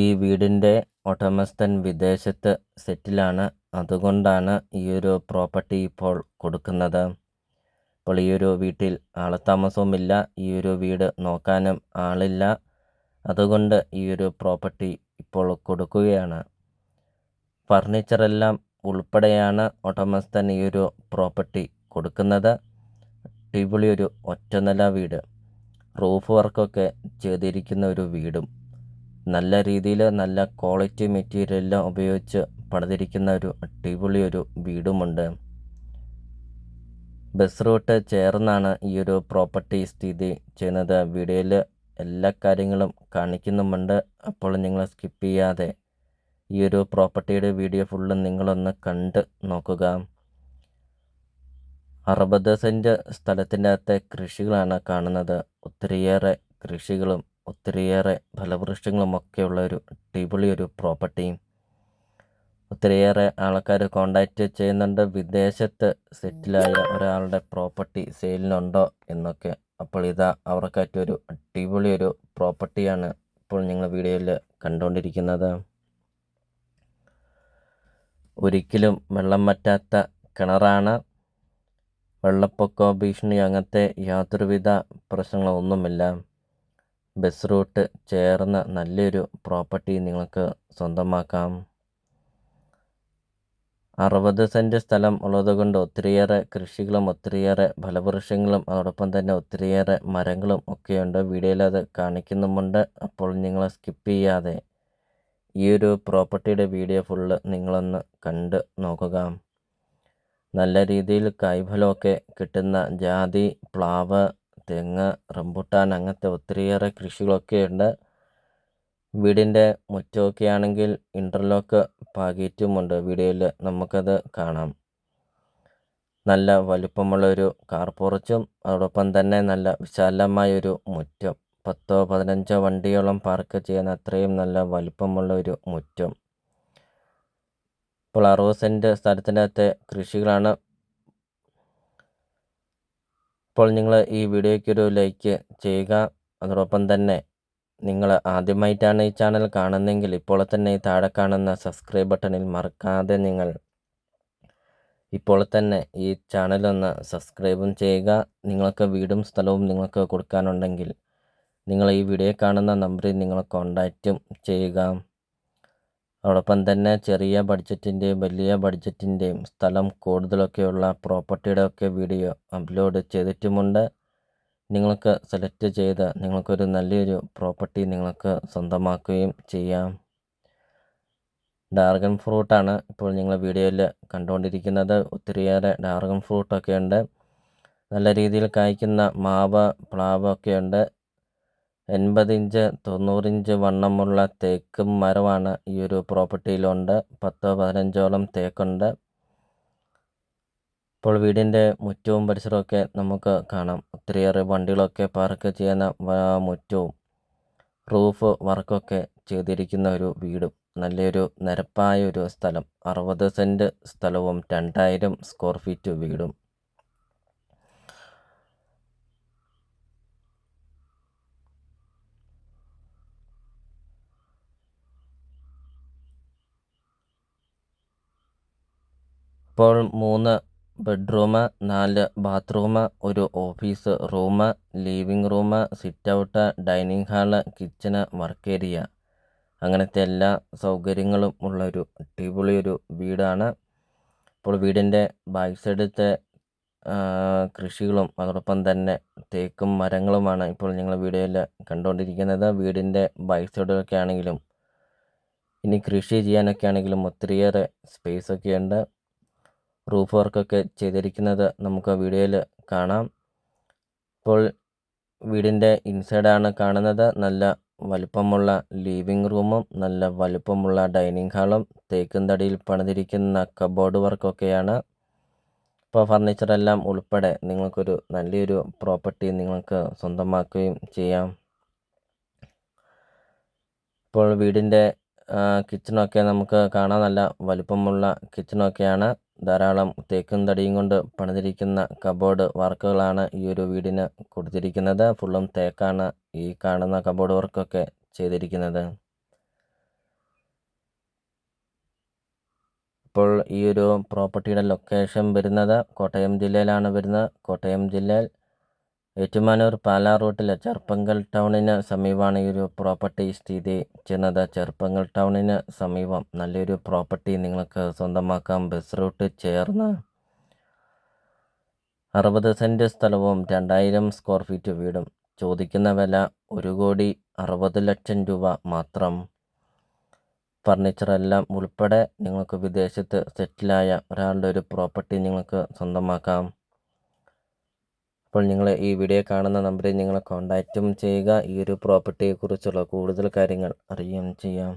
ഈ വീടിൻ്റെ ഉടമസ്ഥൻ വിദേശത്ത് സെറ്റിലാണ്. അതുകൊണ്ടാണ് ഈ ഒരു പ്രോപ്പർട്ടി ഇപ്പോൾ കൊടുക്കുന്നത്. ഇപ്പോൾ ഈ ഒരു വീട്ടിൽ ആളത്താമസവുമില്ല. ഈ ഒരു വീട് നോക്കാനും ആളില്ല. അതുകൊണ്ട് ഈ ഒരു പ്രോപ്പർട്ടി ഇപ്പോൾ കൊടുക്കുകയാണ്. ഫർണിച്ചറെല്ലാം ഉൾപ്പെടെയാണ് ഉടമസ്ഥൻ ഈ ഒരു പ്രോപ്പർട്ടി കൊടുക്കുന്നത്. അടിപൊളി ഒരു ഒറ്റനില വീട്, റൂഫ് വർക്കൊക്കെ ചെയ്തിരിക്കുന്ന ഒരു വീടും നല്ല രീതിയിൽ നല്ല ക്വാളിറ്റി മെറ്റീരിയലെല്ലാം ഉപയോഗിച്ച് പണിതിരിക്കുന്ന ഒരു അടിപൊളി ഒരു വീടുമുണ്ട്. ബസ് റൂട്ട് ചേർന്നാണ് ഈ ഒരു പ്രോപ്പർട്ടി സ്ഥിതി ചെയ്യുന്നത്. വീഡിയോയിൽ എല്ലാ കാര്യങ്ങളും കാണിക്കുന്നുമുണ്ട്. അപ്പോൾ നിങ്ങൾ സ്കിപ്പ് ചെയ്യാതെ ഈ ഒരു പ്രോപ്പർട്ടിയുടെ വീഡിയോ ഫുള്ള് നിങ്ങളൊന്ന് കണ്ട് നോക്കുക. 60 സെൻറ്റ് സ്ഥലത്തിൻ്റെ അകത്തെ കൃഷികളാണ് കാണുന്നത്. ഒത്തിരിയേറെ കൃഷികളും ഒത്തിരിയേറെ ഫലവൃക്ഷങ്ങളുമൊക്കെയുള്ള ഒരു അടിപൊളി ഒരു പ്രോപ്പർട്ടി. ഒത്തിരിയേറെ ആൾക്കാർ കോണ്ടാക്റ്റ് ചെയ്യുന്നുണ്ട്, വിദേശത്ത് സെറ്റിലായ ഒരാളുടെ പ്രോപ്പർട്ടി സെയിലിനുണ്ടോ എന്നൊക്കെ. അപ്പോൾ ഇതാ അവർക്കായിട്ടൊരു അടിപൊളി ഒരു പ്രോപ്പർട്ടിയാണ് ഇപ്പോൾ നിങ്ങൾ വീഡിയോയിൽ കണ്ടുകൊണ്ടിരിക്കുന്നത്. ഒരിക്കലും വെള്ളം വറ്റാത്ത കിണറാണ്. വെള്ളപ്പൊക്കമോ ഭീഷണിയോ അങ്ങനത്തെ യാതൊരുവിധ പ്രശ്നങ്ങളൊന്നുമില്ല. ബസ് റൂട്ട് ചേർന്ന് നല്ലൊരു പ്രോപ്പർട്ടി നിങ്ങൾക്ക് സ്വന്തമാക്കാം. 60 സെൻറ്റ് സ്ഥലം ഉള്ളതുകൊണ്ട് ഒത്തിരിയേറെ കൃഷികളും ഒത്തിരിയേറെ ഫലവൃക്ഷങ്ങളും അതോടൊപ്പം തന്നെ ഒത്തിരിയേറെ മരങ്ങളും ഒക്കെയുണ്ട്. വീഡിയോയിൽ അത് കാണിക്കുന്നുമുണ്ട്. അപ്പോൾ നിങ്ങൾ സ്കിപ്പ് ചെയ്യാതെ ഈ ഒരു പ്രോപ്പർട്ടിയുടെ വീഡിയോ ഫുള്ള് നിങ്ങളൊന്ന് കണ്ട് നോക്കുക. നല്ല രീതിയിൽ കായ്ഫലമൊക്കെ കിട്ടുന്ന ജാതി, പ്ലാവ്, തെങ്ങ്, റംബുട്ടാൻ അങ്ങനത്തെ ഒത്തിരിയേറെ കൃഷികളൊക്കെയുണ്ട്. വീടിൻ്റെ മുറ്റമൊക്കെ ആണെങ്കിൽ ഇൻ്റർലോക്ക് പാകിയിട്ടുമുണ്ട്. വീഡിയോയിൽ നമുക്കത് കാണാം. നല്ല വലുപ്പമുള്ളൊരു കാർ പോർച്ചും അതോടൊപ്പം തന്നെ നല്ല വിശാലമായൊരു മുറ്റം. 10-15 വണ്ടിയോളം പാർക്ക് ചെയ്യുന്ന അത്രയും നല്ല വലുപ്പമുള്ള ഒരു മുറ്റം. ഇപ്പോൾ 60 സെൻറ്റ് സ്ഥലത്തിൻ്റെ അകത്തെ കൃഷികളാണ്. ഇപ്പോൾ നിങ്ങൾ ഈ വീഡിയോയ്ക്കൊരു ലൈക്ക് ചെയ്യുക. അതോടൊപ്പം തന്നെ നിങ്ങൾ ആദ്യമായിട്ടാണ് ഈ ചാനൽ കാണുന്നതെങ്കിൽ ഇപ്പോൾ തന്നെ ഈ താഴെ കാണുന്ന സബ്സ്ക്രൈബ് ബട്ടണിൽ മറക്കാതെ നിങ്ങൾ ഇപ്പോൾ തന്നെ ഈ ചാനലൊന്ന് സബ്സ്ക്രൈബും ചെയ്യുക. നിങ്ങൾക്ക് വീടും സ്ഥലവും നിങ്ങൾക്ക് കൊടുക്കാനുണ്ടെങ്കിൽ നിങ്ങൾ ഈ വീഡിയോ കാണുന്ന നമ്പറിൽ നിങ്ങൾ കോണ്ടാക്റ്റും ചെയ്യുക. അതോടൊപ്പം തന്നെ ചെറിയ ബഡ്ജറ്റിൻ്റെയും വലിയ ബഡ്ജറ്റിൻ്റെയും സ്ഥലം കൂടുതലൊക്കെയുള്ള പ്രോപ്പർട്ടിയുടെ ഒക്കെ വീഡിയോ അപ്ലോഡ് ചെയ്തിട്ടുമുണ്ട്. നിങ്ങൾക്ക് സെലക്ട് ചെയ്ത് നിങ്ങൾക്കൊരു നല്ലൊരു പ്രോപ്പർട്ടി നിങ്ങൾക്ക് സ്വന്തമാക്കുകയും ചെയ്യാം. ഡ്രാഗൺ ഫ്രൂട്ടാണ് ഇപ്പോൾ നിങ്ങൾ വീഡിയോയിൽ കണ്ടുകൊണ്ടിരിക്കുന്നത്. ഒത്തിരിയേറെ ഡ്രാഗൺ ഫ്രൂട്ടൊക്കെ ഉണ്ട്. നല്ല രീതിയിൽ കായ്ക്കുന്ന മാവ്, പ്ലാവ് ഒക്കെയുണ്ട്. 80 ഇഞ്ച് 90 ഇഞ്ച് വണ്ണമുള്ള തേക്കും മരമാണ് ഈ ഒരു പ്രോപ്പർട്ടിയിലുണ്ട്. 10-15ഓളം തേക്കുണ്ട്. ഇപ്പോൾ വീടിൻ്റെ മുറ്റവും പരിസരമൊക്കെ നമുക്ക് കാണാം. ഒത്തിരിയേറെ വണ്ടികളൊക്കെ പാർക്ക് ചെയ്യുന്ന മുറ്റവും റൂഫ് വർക്കൊക്കെ ചെയ്തിരിക്കുന്ന ഒരു വീടും നല്ലൊരു നിരപ്പായ ഒരു സ്ഥലം. 60 സെൻറ്റ് സ്ഥലവും 2000 സ്ക്വയർ ഫീറ്റ് വീടും. ഇപ്പോൾ 3 ബെഡ്റൂം, 4 ബാത്റൂം, ഒരു office room, living room, sit out, dining hall, kitchen, work area അങ്ങനത്തെ എല്ലാ സൗകര്യങ്ങളും ഉള്ളൊരു അടിപൊളി ഒരു വീടാണ്. ഇപ്പോൾ വീടിൻ്റെ ബാക്ക് സൈഡത്തെ കൃഷികളും അതോടൊപ്പം തന്നെ തേക്കും മരങ്ങളുമാണ് ഇപ്പോൾ നിങ്ങൾ വീഡിയോയിൽ കണ്ടുകൊണ്ടിരിക്കുന്നത്. വീടിൻ്റെ ബാക്ക് സൈഡിലൊക്കെ ആണെങ്കിലും ഇനി കൃഷി ചെയ്യാനൊക്കെ ആണെങ്കിലും ഒത്തിരിയേറെ സ്പേസൊക്കെ ഉണ്ട്. റൂഫ് വർക്കൊക്കെ ചെയ്തിരിക്കുന്നത് നമുക്ക് വീഡിയോയിൽ കാണാം. ഇപ്പോൾ വീടിൻ്റെ ഇൻസൈഡാണ് കാണുന്നത്. നല്ല വലുപ്പമുള്ള ലിവിങ് റൂമും നല്ല വലുപ്പമുള്ള ഡൈനിങ് ഹാളും തേക്കും തടിയിൽ പണിതിരിക്കുന്ന കബോർഡ് വർക്കൊക്കെയാണ്. ഇപ്പോൾ ഫർണിച്ചറെല്ലാം ഉൾപ്പെടെ നിങ്ങൾക്കൊരു നല്ലൊരു പ്രോപ്പർട്ടി നിങ്ങൾക്ക് സ്വന്തമാക്കുകയും ചെയ്യാം. ഇപ്പോൾ വീടിൻ്റെ കിച്ചണൊക്കെ നമുക്ക് കാണാൻ നല്ല വലുപ്പമുള്ള കിച്ചണൊക്കെയാണ്. ധാരാളം തേക്കും തടിയും കൊണ്ട് പണിതിരിക്കുന്ന കബോർഡ് വർക്കുകളാണ് ഈ ഒരു വീടിന് കൊടുത്തിരിക്കുന്നത്. ഫുള്ളും തേക്കാണ് ഈ കാണുന്ന കബോർഡ് വർക്കൊക്കെ ചെയ്തിരിക്കുന്നത്. അപ്പോൾ ഈ ഒരു പ്രോപ്പർട്ടിയുടെ ലൊക്കേഷൻ വരുന്നത് കോട്ടയം ജില്ലയിലാണ് വരുന്നത്. കോട്ടയം ജില്ലയിൽ ഏറ്റുമാനൂർ പാലാ റൂട്ടിലെ ചെർപ്പങ്കൽ ടൗണിന് സമീപമാണ് ഈ ഒരു പ്രോപ്പർട്ടി സ്ഥിതി ചെയ്യുന്നത്. ചെർപ്പങ്കൽ ടൗണിന് സമീപം നല്ലൊരു പ്രോപ്പർട്ടി നിങ്ങൾക്ക് സ്വന്തമാക്കാം. ബസ് റൂട്ട് ചേർന്ന് 60 സെൻറ്റ് സ്ഥലവും 2000 സ്ക്വയർ ഫീറ്റ് വീടും. ചോദിക്കുന്ന വില 1,60,00,000 രൂപ മാത്രം. ഫർണിച്ചറെല്ലാം ഉൾപ്പെടെ നിങ്ങൾക്ക് വിദേശത്ത് സെറ്റിലായ ഒരാളുടെ ഒരു പ്രോപ്പർട്ടി നിങ്ങൾക്ക് സ്വന്തമാക്കാം. അപ്പോൾ നിങ്ങൾ ഈ വീഡിയോ കാണുന്ന നമ്പറിൽ നിങ്ങൾ കോൺടാക്റ്റും ചെയ്യുക. ഈ ഒരു പ്രോപ്പർട്ടിയെക്കുറിച്ചുള്ള കൂടുതൽ കാര്യങ്ങൾ അറിയുകയും ചെയ്യാം.